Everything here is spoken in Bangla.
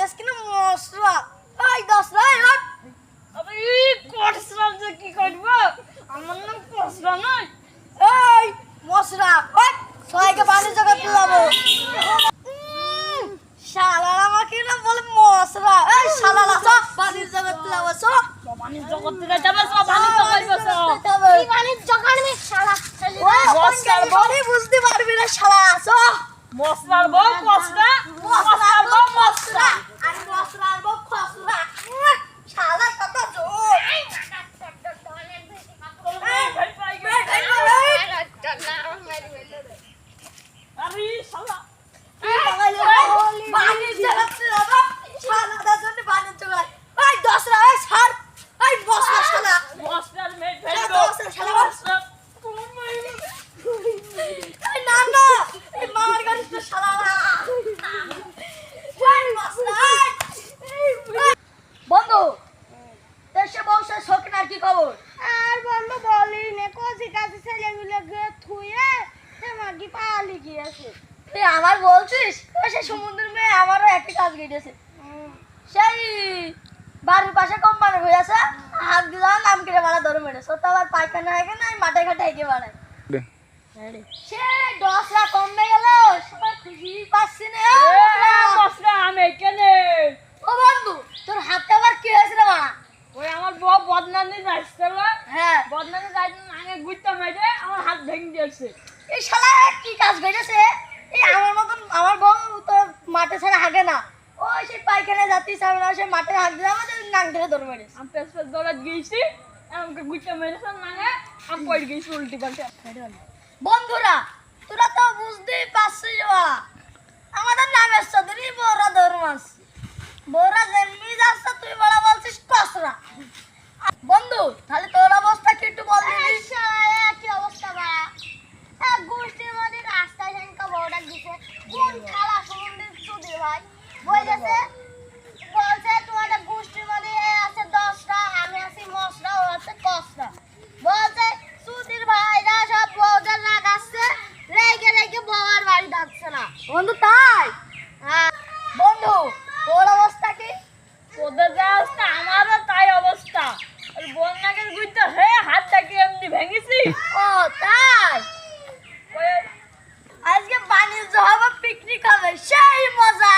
আজকে না মশলা এই দশরা আমি করছিলাম যে কি করব আমার নাম কসরা নয় এই মশলা ওই সবাইকে পানি জগৎ লাবো শালারা আমাকে না বলে মশলা এই শালারা সব পানি জগৎ লাবো সব পানি জগৎ থেকে যাবে সব পানি তো করবে সব কি পানি জগৎ মে শালা মশলার বড়ি বুঝতে পারবি না শালা সব মশলার বউ কসরা মশলার বউ মশলা আর মশলার বউ খসরা শালা কত জোর আরে শালা পানি জগৎ লাবো শালা দাদন পানি জগৎ এই দশরা এই ছাড় এই মশলা শালা মশলার মেট শালা এই না না এই মামার গাড়ি তো শালারা এই মশলা বন্ধু দেশে বসে শোক না কি খবর আর বন্ধু বলি নে কোজি কাজে ছেলেগুলো গিয়ে থুয়ে সে মাগি পালি গিয়েছে তুই আমার বলছিস সে সমুদ্রের মেয়ে আমারও একই কাজ গেছে সেই বাড়ির পাশে কোম্পানি হয়ে আছে হাত দিলাম নাম কেটে মারা ধরে মেরেছে তো আবার পায়খানা হয়ে গেলে মাঠে ঘাটে এগিয়ে বাড়ায় সে 10 লাখ কমে গেল সবাই খুশি পাচ্ছি না কসরা আমি এখানে ও বন্ধু তোর হাতে আবার কি হয়েছে রে মা ওই আমার বউ বদনানি যাচ্ছিল হ্যাঁ বদনানি যাইতে আগে গুইতে মেরে আমার হাত ভেঙে দিয়েছে এই শালা কি কাজ করেছে এই আমার মতন আমার বউ তো মাঠে ছাড়া হাগে না ওই সেই পায়খানা যাত্রী ছাড়া না সে মাঠে হাগ দিলে আমাদের নাক ধরে ধরে মেরেছে আমি পেছ দৌড়াত গেছি আমাকে গুইতে মেরেছে মানে আমি পড়ে গেছি উল্টি পাল্টে বন্ধুরা তোরা তো বুঝতেই পারছিস বাবা আমাদের নামের চৌধুরী বড়া ধর্মাস বড়া জন্মি যাচ্ছে তুই বড়া বলছিস কসরা বন্ধু তাহলে তোর অবস্থা কি একটু বল দিবি কি অবস্থা বা এক গোষ্ঠীর মধ্যে রাস্তায় সেনকা বড়টা দিছে কোন খালা সমুদ্রের চুদি ভাই বলেছে বলছে তোমাদের গোষ্ঠীর মধ্যে আছে 10টা আমি আছি মশলা ও আছে কসরা বলছে চুদির ভাইরা সব বউদের লাগাচ্ছে রেগে রেগে বউয়ার বাড়ি থাকছে না বন্ধু তাই হ্যাঁ বন্ধু তোর অবস্থা কি ওদের যা অবস্থা আমারও তাই অবস্থা আর বন্যাকে গুইতে হে হাতটাকে এমনি ভেঙেছি ও তাই ওই আজকে বাণিজ্য হবে পিকনিক হবে সেই মজা